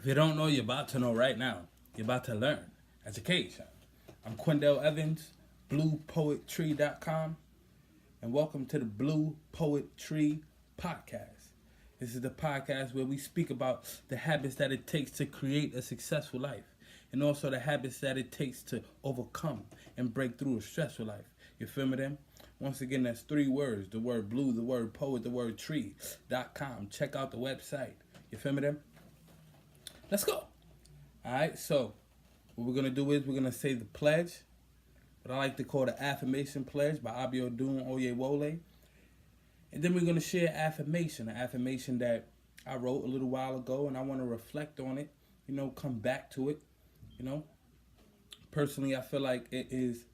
If you don't know, you're about to know right now. You're about to learn. Education. I'm Quindell Evans, BluePoetTree.com, and welcome to the Blue Poet Tree podcast. This is the podcast where we speak about the habits that it takes to create a successful life, and also the habits that it takes to overcome and break through a stressful life. You feel me then? Once again, that's 3 words. The word blue, the word poet, the word tree.com. Check out the website. You feel me then? Let's go. Alright, so what we're going to do is we're going to say the pledge, what I like to call the affirmation pledge by Abiodun Oyewole. And then we're going to share an affirmation that I wrote a little while ago, and I want to reflect on it, come back to it, Personally, I feel like it is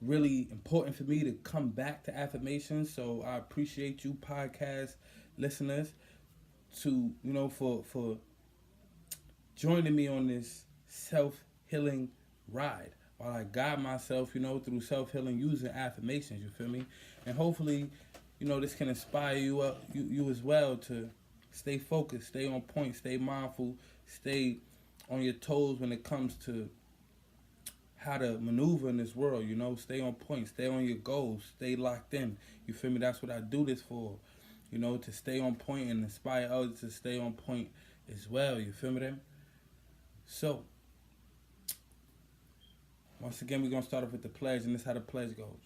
really important for me to come back to affirmations, so I appreciate you podcast listeners to, for joining me on this self-healing ride while I guide myself, through self-healing using affirmations, you feel me? And hopefully, this can inspire you as well to stay focused, stay on point, stay mindful, stay on your toes when it comes to how to maneuver in this world, stay on point, stay on your goals, stay locked in. You feel me? That's what I do this for, to stay on point and inspire others to stay on point as well. You feel me then? So, once again, we're going to start off with the pledge, and this is how the pledge goes.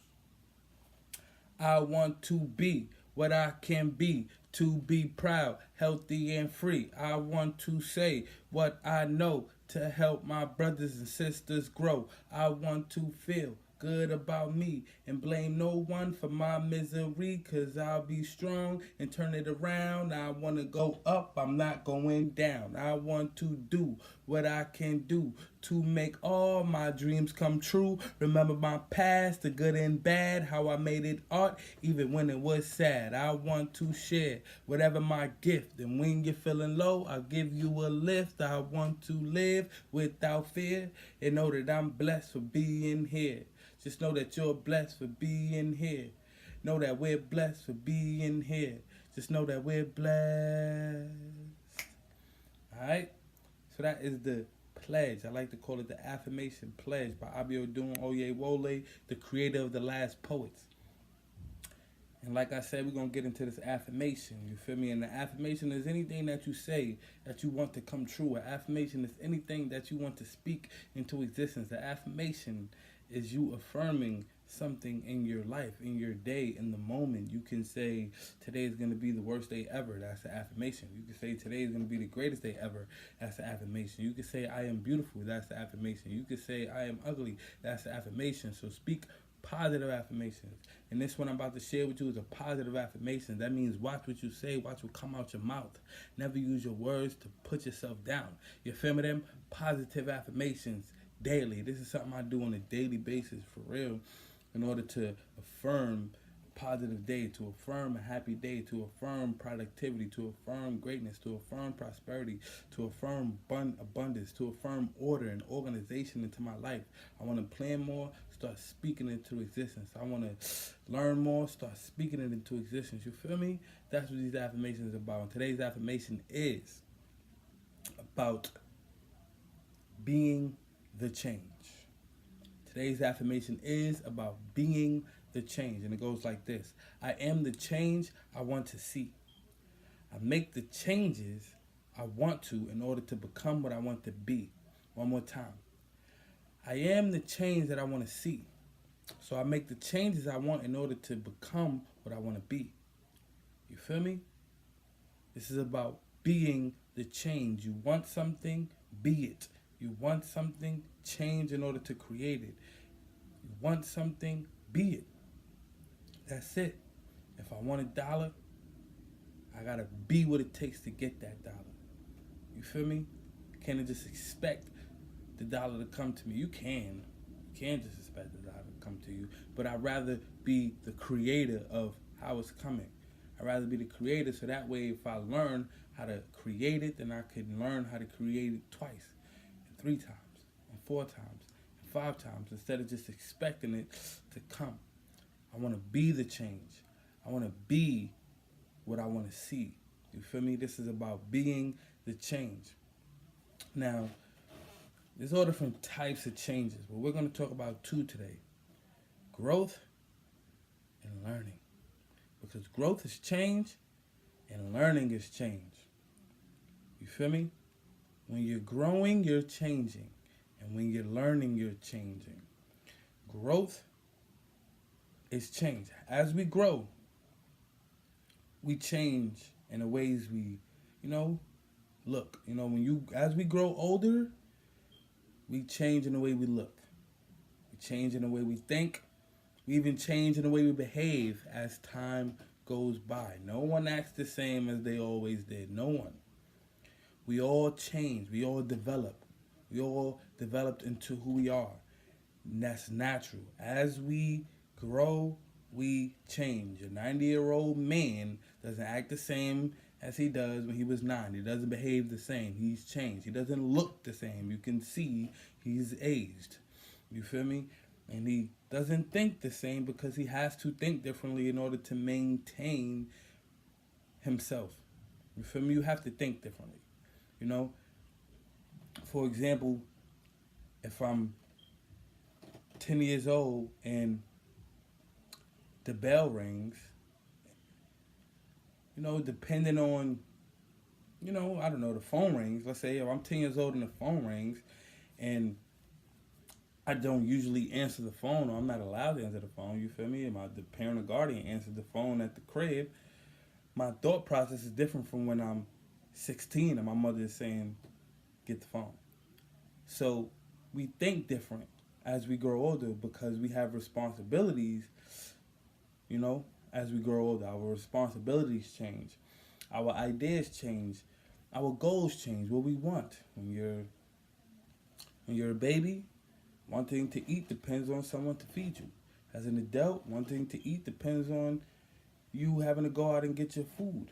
I want to be what I can be, to be proud, healthy, and free. I want to say what I know to help my brothers and sisters grow. I want to feel good about me and blame no one for my misery, 'cause I'll be strong and turn it around. I want to go up, I'm not going down. I want to do what I can do to make all my dreams come true. Remember my past, the good and bad, how I made it art even when it was sad. I want to share whatever my gift, and when you're feeling low, I'll give you a lift. I want to live without fear and know that I'm blessed for being here. Just know that you're blessed for being here. Know that we're blessed for being here. Just know that we're blessed. Alright? So that is the pledge. I like to call it the affirmation pledge by Abiodun Oyewole, the creator of The Last Poets. And like I said, we're going to get into this affirmation. You feel me? And the affirmation is anything that you say that you want to come true. An affirmation is anything that you want to speak into existence. The affirmation is you affirming something in your life, in your day, in the moment. You can say, today is going to be the worst day ever. That's the affirmation. You can say, today is going to be the greatest day ever. That's the affirmation. You can say, I am beautiful. That's the affirmation. You can say, I am ugly. That's the affirmation. So speak positive affirmations. And this one I'm about to share with you is a positive affirmation. That means watch what you say, watch what come out your mouth. Never use your words to put yourself down. You feel me? Them positive affirmations daily. This is something I do on a daily basis for real, in order to affirm a positive day, to affirm a happy day, to affirm productivity, to affirm greatness, to affirm prosperity, to affirm abundance, to affirm order and organization into my life. I want to plan more, start speaking into existence. I want to learn more, start speaking it into existence. You feel me? That's what these affirmations are about. And today's affirmation is about being the change. Today's affirmation is about being the change, and it goes like this. I am the change I want to see. I make the changes I want to in order to become what I want to be. One more time. I am the change that I want to see. So I make the changes I want in order to become what I want to be. You feel me? This is about being the change. You want something, be it. You want something, change in order to create it. You want something, be it. That's it. If I want $1, I gotta be what it takes to get that dollar. You feel me? Can't just expect the dollar to come to me. You can just expect the dollar to come to you, but I'd rather be the creator of how it's coming. I'd rather be the creator, so that way if I learn how to create it, then I can learn how to create it twice, 3 times, and 4 times, and 5 times, instead of just expecting it to come. I want to be the change. I want to be what I want to see. You feel me? This is about being the change. Now, there's all different types of changes, but we're going to talk about two today: growth and learning. Because growth is change and learning is change. You feel me? When you're growing, you're changing. And when you're learning, you're changing. Growth is change. As we grow, we change in the ways we, look. As we grow older, we change in the way we look. We change in the way we think. We even change in the way we behave as time goes by. No one acts the same as they always did. No one. We all change. We all develop. We all developed into who we are. And that's natural. As we grow, we change. A 90-year-old man doesn't act the same as he does when he was 9. He doesn't behave the same. He's changed. He doesn't look the same. You can see he's aged. You feel me? And he doesn't think the same because he has to think differently in order to maintain himself. You feel me? You have to think differently. For example, if I'm 10 years old and the bell rings, depending on, I don't know, the phone rings. Let's say if I'm 10 years old and the phone rings and I don't usually answer the phone, or I'm not allowed to answer the phone, you feel me? The parent or guardian answers the phone at the crib. My thought process is different from when I'm 16 and my mother is saying, get the phone. So we think different as we grow older because we have responsibilities, as we grow older. Our responsibilities change. Our ideas change. Our goals change. What we want. When you're a baby, one thing to eat depends on someone to feed you. As an adult, one thing to eat depends on you having to go out and get your food.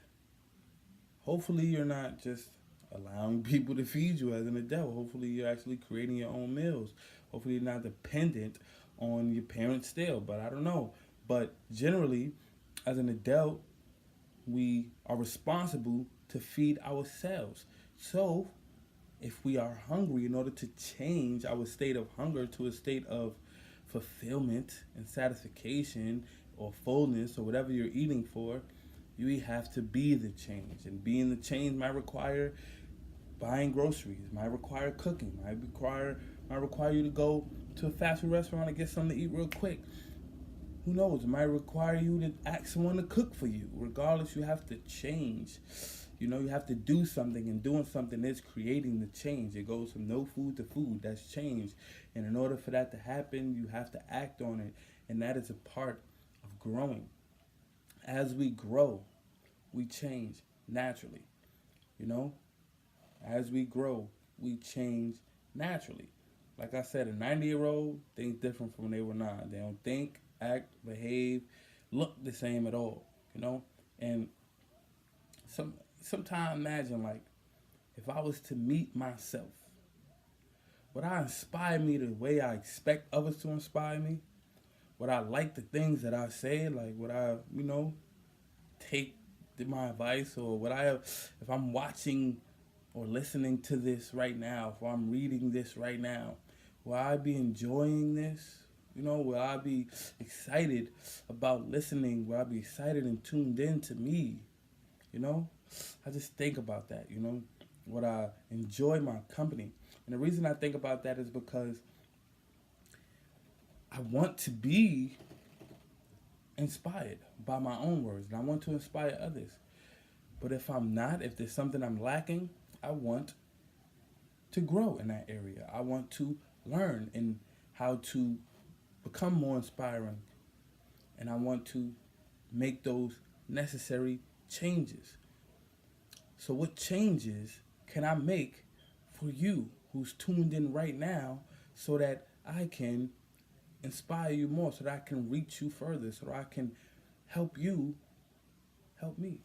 Hopefully you're not just allowing people to feed you as an adult. Hopefully you're actually creating your own meals. Hopefully you're not dependent on your parents still, but I don't know. But generally, as an adult, we are responsible to feed ourselves. So, if we are hungry, in order to change our state of hunger to a state of fulfillment and satisfaction or fullness or whatever you're eating for, you have to be the change. And being the change might require buying groceries, might require cooking, might require you to go to a fast food restaurant and get something to eat real quick. Who knows? It might require you to ask someone to cook for you. Regardless, you have to change. You have to do something, and doing something is creating the change. It goes from no food to food. That's change. And in order for that to happen, you have to act on it. And that is a part of growing. As we grow, we change naturally. As we grow, we change naturally. Like I said, a 90-year-old thinks different from when they were 9. They don't think, act, behave, look the same at all. And sometimes imagine, like, if I was to meet myself, would I inspire me the way I expect others to inspire me? Would I like the things that I say? Like, would I, take my advice? Or would I, if I'm watching or listening to this right now, if I'm reading this right now, will I be enjoying this? Will I be excited about listening? Will I be excited and tuned in to me? I just think about that, Would I enjoy my company? And the reason I think about that is because I want to be inspired by my own words, and I want to inspire others. But if I'm not, if there's something I'm lacking, I want to grow in that area. I want to learn in how to become more inspiring, and I want to make those necessary changes. So what changes can I make for you who's tuned in right now so that I can inspire you more, so that I can reach you further, so that I can help you help me?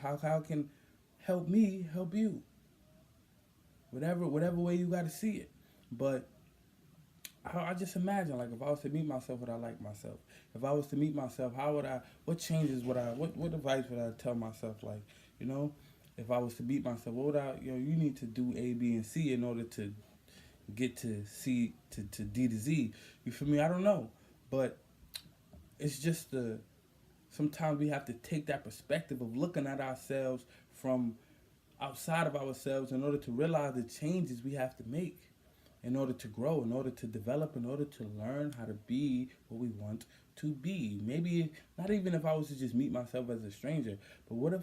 How I can help me help you. Whatever way you got to see it. But I just imagine, like, if I was to meet myself, would I like myself? If I was to meet myself, what changes would what advice would I tell myself? Like, if I was to beat myself, what would I, you need to do A, B, and C in order to get to C to D to Z. You feel me? I don't know. But it's just sometimes we have to take that perspective of looking at ourselves from outside of ourselves in order to realize the changes we have to make in order to grow, in order to develop, in order to learn how to be what we want to be. Maybe not even if I was to just meet myself as a stranger, but what if,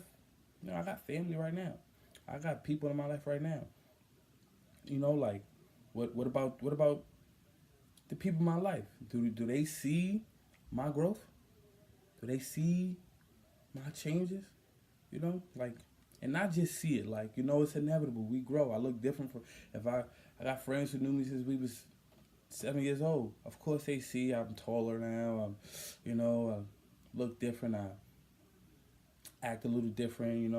I got family right now. I got people in my life right now. Like what about the people in my life? Do they see my growth? Do they see my changes? Like, and not just see it, like, it's inevitable. We grow. I look different from if I got friends who knew me since we was 7 years old. Of course they see I'm taller now. I look different. I act a little different,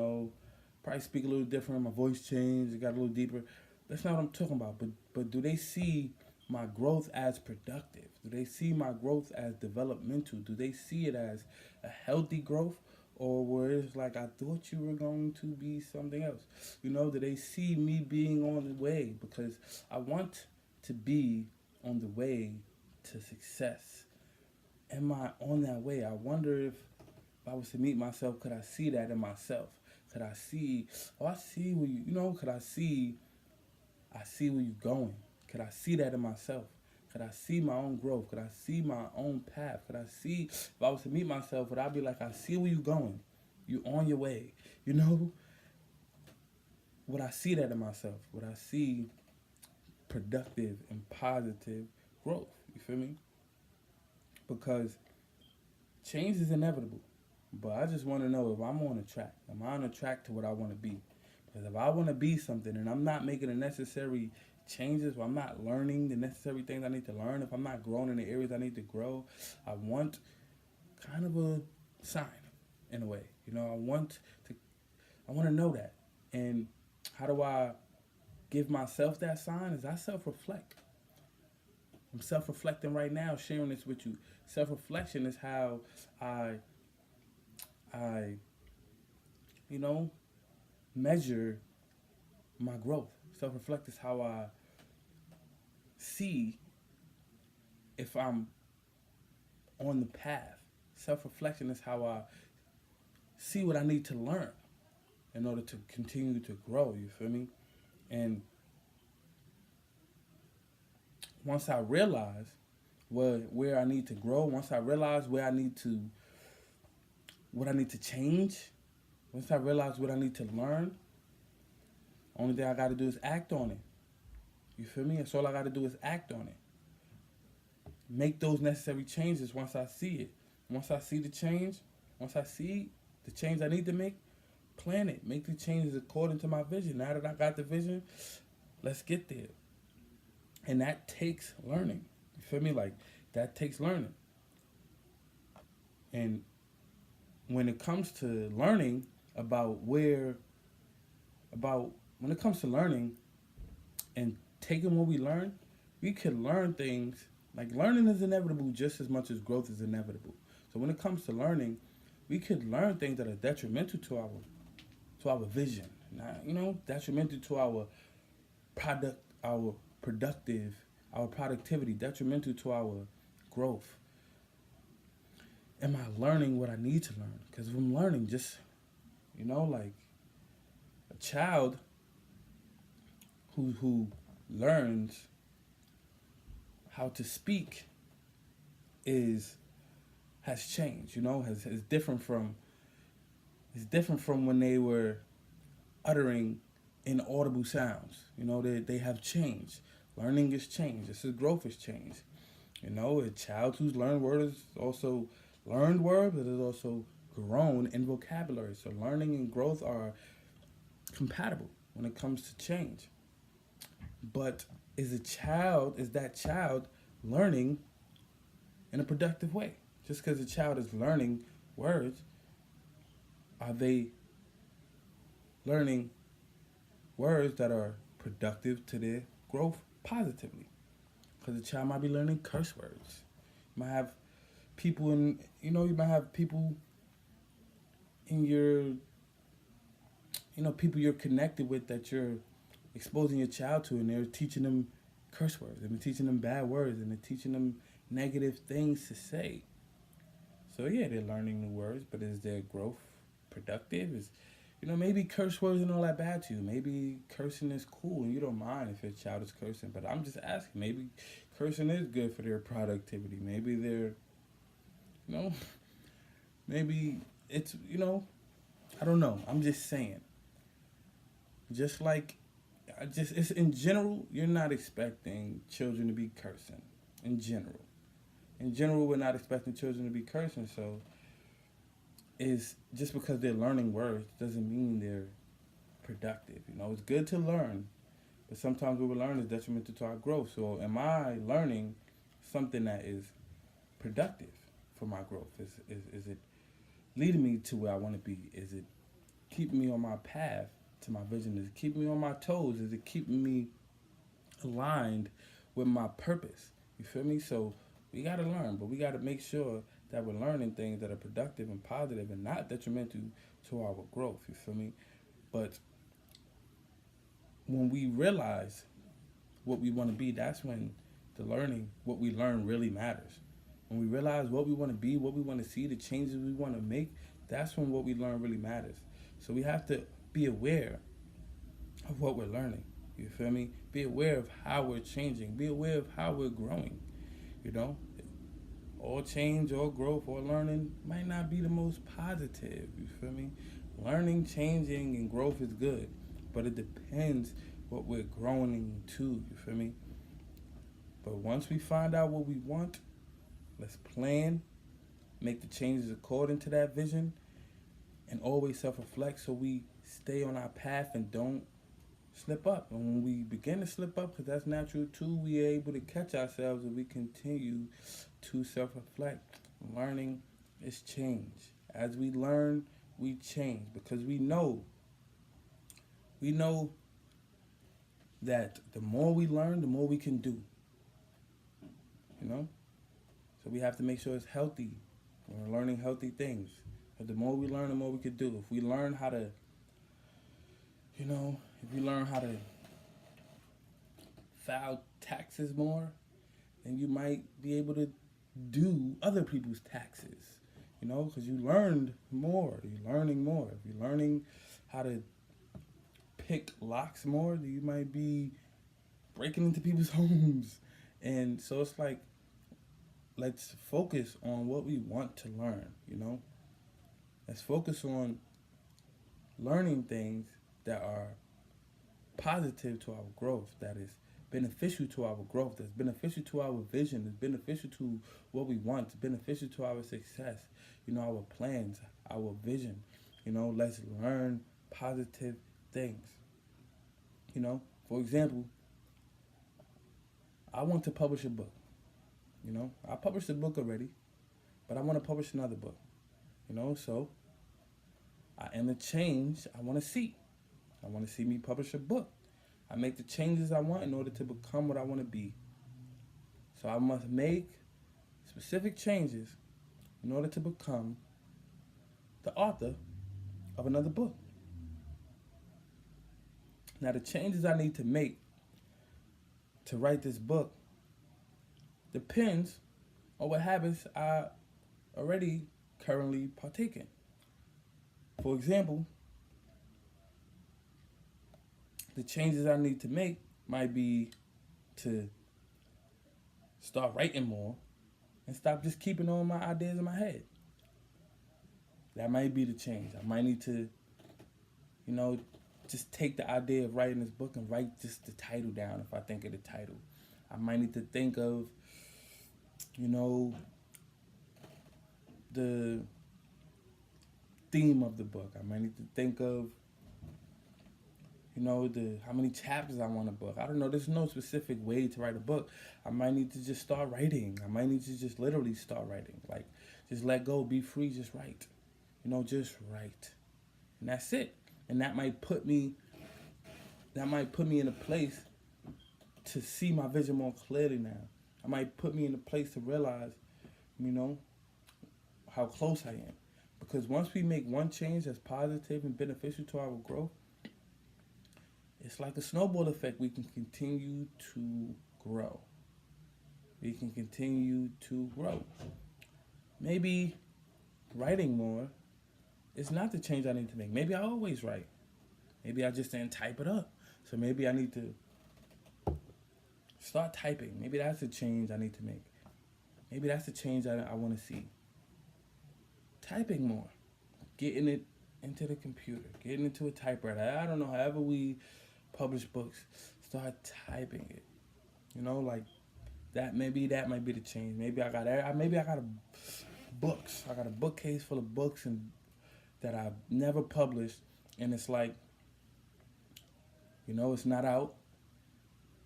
probably speak a little different. My voice changed. It got a little deeper. That's not what I'm talking about. But do they see my growth as productive? Do they see my growth as developmental? Do they see it as a healthy growth? Or where it's like, I thought you were going to be something else? Do they see me being on the way? Because I want to be on the way to success. Am I on that way? I wonder if I was to meet myself, could I see that in myself? Could I see, I see where could I see where you're going? Could I see that in myself? Could I see my own growth? Could I see my own path? Could I see, if I was to meet myself, would I be like, I see where you're going. You're on your way. Would I see that in myself? Would I see productive and positive growth? You feel me? Because change is inevitable. But I just want to know if I'm on a track. Am I on a track to what I want to be? Because if I want to be something and I'm not making the necessary changes, if I'm not learning the necessary things I need to learn, if I'm not growing in the areas I need to grow, I want kind of a sign in a way. I want to know that. And how do I give myself that sign? Is I self-reflect. I'm self-reflecting right now, sharing this with you. Self-reflection is how I measure my growth. Self-reflect is how I see if I'm on the path. Self-reflection is how I see what I need to learn in order to continue to grow, you feel me? And once I realize where I need to grow, once I realize what I need to change, once I realize what I need to learn, only thing I got to do is act on it. You feel me? That's all I got to do is act on it. Make those necessary changes once I see it. Once I see the change, once I see the change I need to make, plan it. Make the changes according to my vision. Now that I got the vision, let's get there. And that takes learning. You feel me? Like, that takes learning. And when it comes to learning when it comes to learning and taking what we learn, we can learn things. Like, learning is inevitable just as much as growth is inevitable. So when it comes to learning, we could learn things that are detrimental to our vision. Detrimental to our productivity, detrimental to our growth. Am I learning what I need to learn? Because if I'm learning, just, like a child who learns how to speak has changed, is different from when they were uttering inaudible sounds. They have changed. Learning is change. This is growth is change. A child who's learned words is also learned words, but is also grown in vocabulary. So learning and growth are compatible when it comes to change. But is that child learning in a productive way? Just because a child is learning words, are they learning words that are productive to their growth positively? Because a child might be learning curse words. You might have people in your people you're connected with that you're exposing your child to, and they're teaching them curse words, and they're teaching them bad words, and they're teaching them negative things to say. So yeah, they're learning new words, but is their growth productive? Maybe curse words aren't all that bad to you. Maybe cursing is cool and you don't mind if your child is cursing. But I'm just asking, maybe cursing is good for their productivity. Maybe they're, you know, maybe it's, I don't know. I'm just saying. Just like, it's in general, you're not expecting children to be cursing. In general, we're not expecting children to be cursing. So, is just because they're learning words doesn't mean they're productive. It's good to learn, but sometimes what we learn is detrimental to our growth. So, am I learning something that is productive for my growth? Is it leading me to where I want to be? Is it keeping me on my path to my vision? Is it keeping me on my toes? Is it keeping me aligned with my purpose? You feel me? So we got to learn, but we got to make sure that we're learning things that are productive and positive and not detrimental to our growth. You feel me? But when we realize what we want to be, that's when what we learn really matters. When we realize what we want to be, what we want to see, the changes we want to make, that's when what we learn really matters. So we have to be aware of what we're learning. You feel me? Be aware of how we're changing. Be aware of how we're growing. All change, all growth, all learning might not be the most positive. You feel me? Learning, changing, and growth is good, but it depends what we're growing to. You feel me? But once we find out what we want, let's plan, make the changes according to that vision, and always self-reflect so we stay on our path and don't slip up. And when we begin to slip up, because that's natural too, we are able to catch ourselves and we continue to self-reflect. Learning is change. As we learn, we change, because we know that the more we learn, the more we can do. So we have to make sure it's healthy. We're learning healthy things. But the more we learn, the more we can do. If we learn how to, file taxes more, then you might be able to do other people's taxes. Because you learned more. You're learning more. If you're learning how to pick locks more, then you might be breaking into people's homes. And so it's like, let's focus on what we want to learn, Let's focus on learning things that are positive to our growth, that is beneficial to our growth, that's beneficial to our vision, that's beneficial to what we want, it's beneficial to our success, our plans, our vision. Let's learn positive things. For example, I want to publish a book. I published a book already, but I want to publish another book. So I am the change I want to see. I want to see me publish a book. I make the changes I want in order to become what I want to be. So I must make specific changes in order to become the author of another book. Now, the changes I need to make to write this book depends on what habits I already currently partake in. For example, the changes I need to make might be to start writing more and stop just keeping all my ideas in my head. That might be the change. I might need to, just take the idea of writing this book and write just the title down if I think of the title. I might need to think of, the theme of the book. I might need to think of, how many chapters I want a book. I don't know. There's no specific way to write a book. I might need to just start writing. I might need to just literally start writing. Like, just let go, be free, just write. Just write. And that's it. And that might put me in a place to see my vision more clearly now. I might put me in a place to realize, how close I am. Because once we make one change that's positive and beneficial to our growth, it's like a snowball effect. We can continue to grow. We can continue to grow. Maybe writing more is not the change I need to make. Maybe I always write. Maybe I just didn't type it up. So maybe I need to start typing. Maybe that's the change I need to make. Maybe that's the change I want to see. Typing more. Getting it into the computer. Getting into a typewriter. I don't know, however we publish books, start typing it. You know, like that. Maybe that might be the change. Maybe I got books. I got a bookcase full of books and that I've never published, and it's like, you know, it's not out,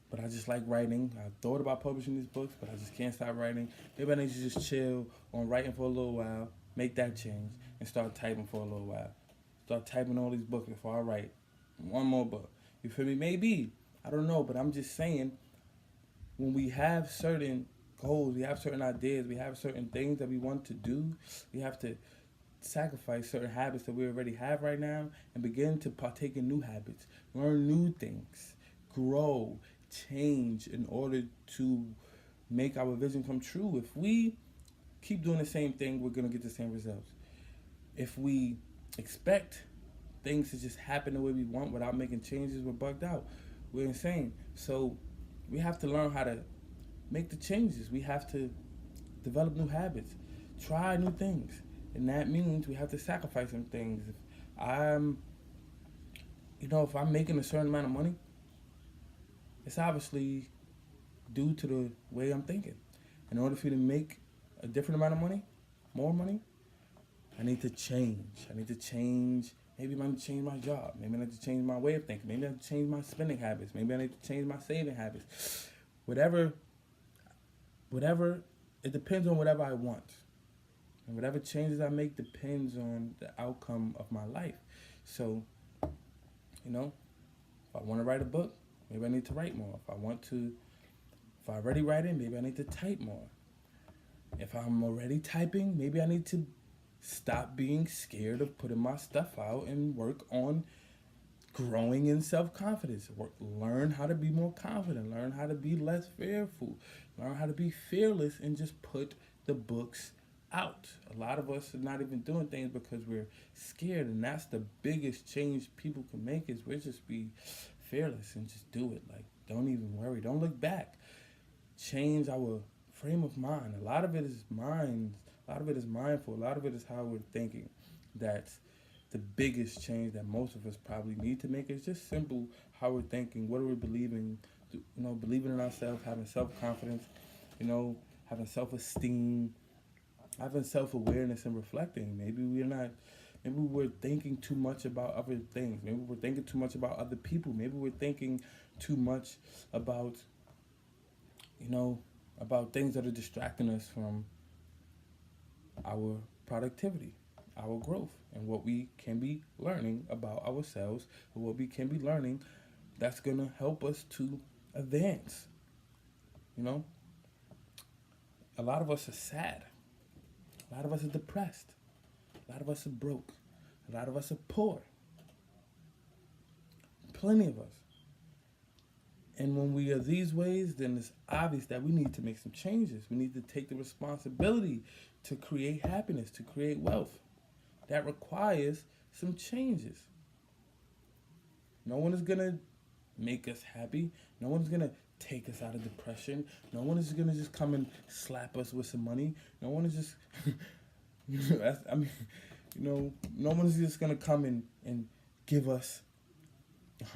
but I just like writing. I thought about publishing these books, but I just can't stop writing. Maybe I need to just chill on writing for a little while, make that change, and start typing for a little while. Start typing all these books before I write one more book. You feel me? Maybe. I don't know, but I'm just saying, when we have certain goals, we have certain ideas, we have certain things that we want to do, we have to sacrifice certain habits that we already have right now and begin to partake in new habits, learn new things, grow, change in order to make our vision come true. If we keep doing the same thing, we're going to get the same results. If we expect things to just happen the way we want without making changes, we're bugged out. We're insane. So we have to learn how to make the changes. We have to develop new habits, try new things. And that means we have to sacrifice some things. If I'm making a certain amount of money, it's obviously due to the way I'm thinking. In order for you to make a different amount of money, more money, I need to change. Maybe I need to change my job. Maybe I need to change my way of thinking. Maybe I need to change my spending habits. Maybe I need to change my saving habits. Whatever, it depends on whatever I want. And whatever changes I make depends on the outcome of my life. So, if I want to write a book, maybe I need to write more. If I already writing, maybe I need to type more. If I'm already typing, maybe I need to stop being scared of putting my stuff out and work on growing in self-confidence. Learn how to be more confident. Learn how to be less fearful. Learn how to be fearless and just put the books out. A lot of us are not even doing things because we're scared, and that's the biggest change people can make, is we just be fearless and just do it. Like, don't even worry. Don't look back. Change our frame of mind. A lot of it is mind. A lot of it is mindful. A lot of it is how we're thinking. That's the biggest change that most of us probably need to make. It's just simple how we're thinking. What are we believing? Believing in ourselves, having self-confidence, having self-esteem, having self-awareness and reflecting. Maybe we're thinking too much about other things. Maybe we're thinking too much about other people. Maybe we're thinking too much about, about things that are distracting us from our productivity, our growth, and what we can be learning about ourselves, and what we can be learning that's going to help us to advance. A lot of us are sad. A lot of us are depressed. A lot of us are broke. A lot of us are poor. Plenty of us. And when we are these ways, then it's obvious that we need to make some changes. We need to take the responsibility to create happiness, to create wealth. That requires some changes. No one is going to make us happy. No one is going to take us out of depression. No one is going to just come and slap us with some money. No one is just, no one is just going to come and give us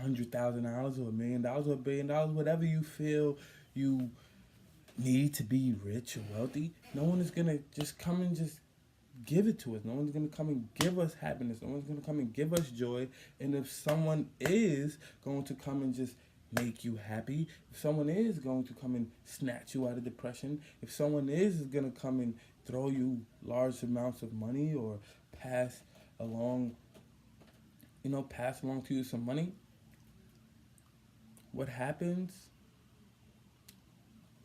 $100,000 or $1 million or $1 billion, whatever you feel you need to be rich or wealthy. No one is going to just come and just give it to us. No one's going to come and give us happiness. No one's going to come and give us joy. And if someone is going to come and just make you happy, if someone is going to come and snatch you out of depression, if someone is going to come and throw you large amounts of money or pass along to you some money, what happens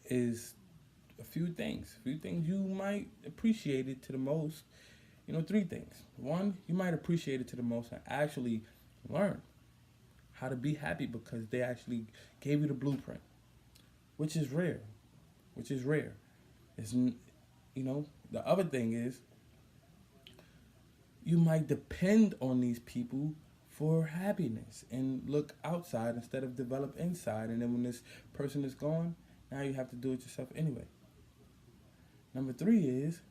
is a few things you might appreciate it to the most. 3 things. 1, you might appreciate it to the most and actually learn how to be happy because they actually gave you the blueprint, which is rare. Which is rare. The other thing is you might depend on these people for happiness and look outside instead of develop inside. And then when this person is gone, now you have to do it yourself anyway. Number 3 is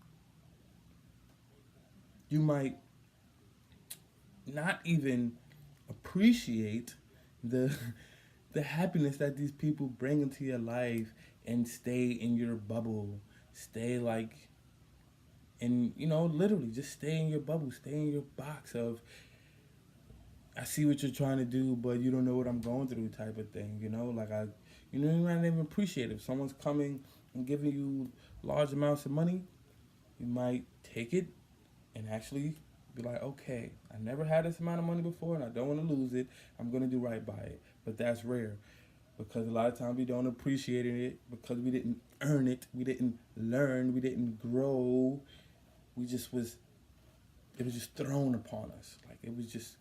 you might not even appreciate the the happiness that these people bring into your life and stay in your bubble. Stay literally just stay in your bubble, stay in your box of I see what you're trying to do, but you don't know what I'm going through type of thing, you might not even appreciate it. If someone's coming and giving you large amounts of money, you might take it and actually be like, okay, I never had this amount of money before and I don't want to lose it. I'm going to do right by it. But that's rare because a lot of times we don't appreciate it because we didn't earn it. We didn't learn. We didn't grow. It was just thrown upon us. Like it was just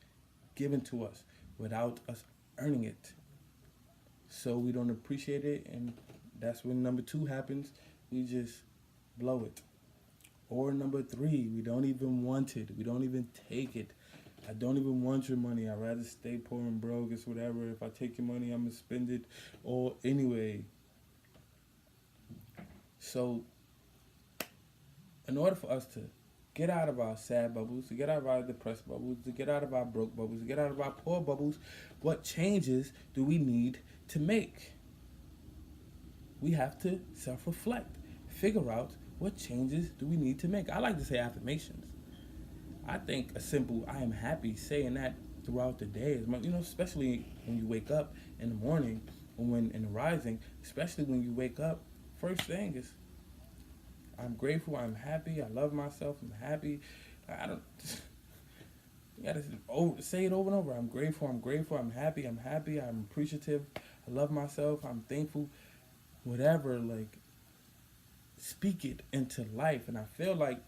given to us without us earning it. So we don't appreciate it, and that's when number 2 happens. We just blow it. Or number 3, we don't even want it. We don't even take it. I don't even want your money. I'd rather stay poor and broke. It's whatever. If I take your money, I'm going to spend it all anyway. So in order for us to get out of our sad bubbles, to get out of our depressed bubbles, to get out of our broke bubbles, to get out of our poor bubbles, what changes do we need to make? We have to self-reflect. Figure out what changes do we need to make. I like to say affirmations. I think a simple I am happy saying that throughout the day is especially when you wake up in the morning or when in the rising, especially when you wake up, first thing is I'm grateful, I'm happy, I love myself, I'm happy. You gotta say it over and over. I'm grateful, I'm happy, I'm appreciative, I love myself, I'm thankful, whatever, speak it into life. And I feel like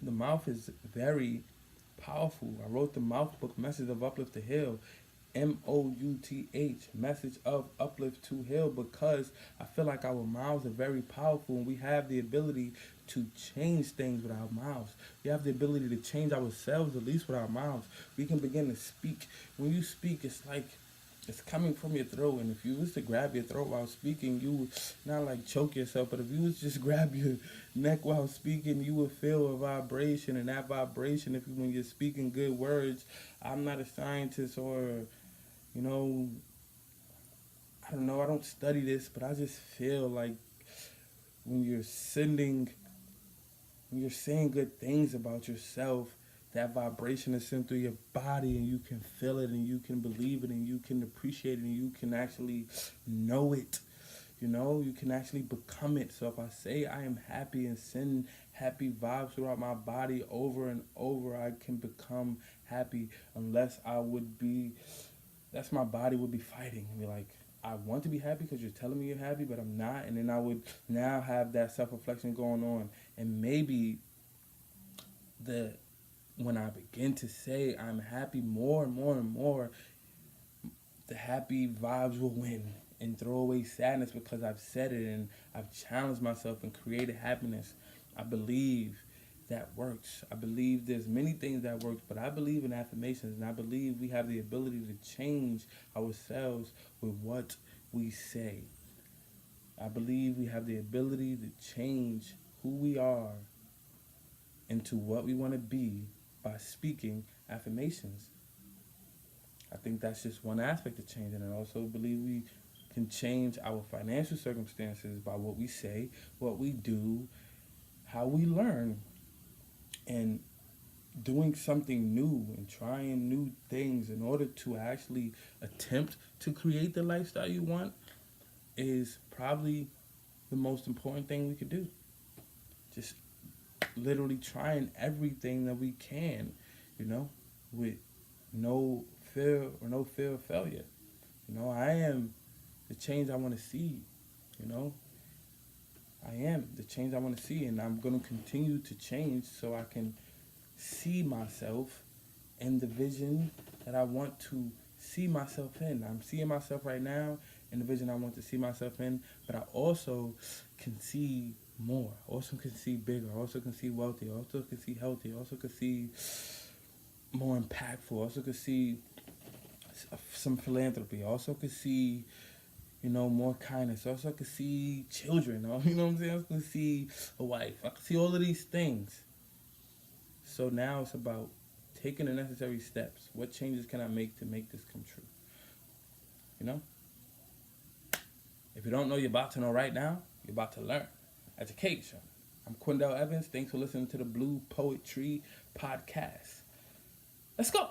the mouth is very powerful. I wrote the mouth book, Message of Uplift to Heal, MOUTH, Message of Uplift to Heal, because I feel like our mouths are very powerful and we have the ability to change things with our mouths. We have the ability to change ourselves, at least with our mouths. We can begin to speak. When you speak, it's like it's coming from your throat, and if you was to grab your throat while speaking, you would not choke yourself, but if you was just grab your neck while speaking, you would feel a vibration, and that vibration, when you're speaking good words, I'm not a scientist or, I don't know, I don't study this, but I just feel like when you're saying good things about yourself, that vibration is sent through your body and you can feel it and you can believe it and you can appreciate it and you can actually know it. You can actually become it. So if I say I am happy and send happy vibes throughout my body over and over, I can become happy, unless that's my body would be fighting and be like, I want to be happy because you're telling me you're happy, but I'm not. And then I would now have that self-reflection going on. And maybe when I begin to say I'm happy more and more and more, the happy vibes will win and throw away sadness because I've said it and I've challenged myself and created happiness. I believe that works. I believe there's many things that work, but I believe in affirmations, and I believe we have the ability to change ourselves with what we say. I believe we have the ability to change who we are into what we want to be by speaking affirmations. I think that's just one aspect of change, and I also believe we can change our financial circumstances by what we say, what we do, how we learn, and doing something new and trying new things in order to actually attempt to create the lifestyle you want is probably the most important thing we could do. Just literally trying everything that we can, with no fear of failure. I am the change I want to see, I am the change I want to see, and I'm going to continue to change so I can see myself in the vision that I want to see myself in. I'm seeing myself right now in the vision I want to see myself in, but I also can see more. I also can see bigger. I also can see wealthy. I also can see healthy. I also can see more impactful. I also can see some philanthropy. I also can see, more kindness. I also can see children. You know what I'm saying? I also can see a wife. I can see all of these things. So now it's about taking the necessary steps. What changes can I make to make this come true? If you don't know, you're about to know right now. You're about to learn. Education. I'm Quindell Evans. Thanks for listening to the BluePoetTree podcast. Let's go.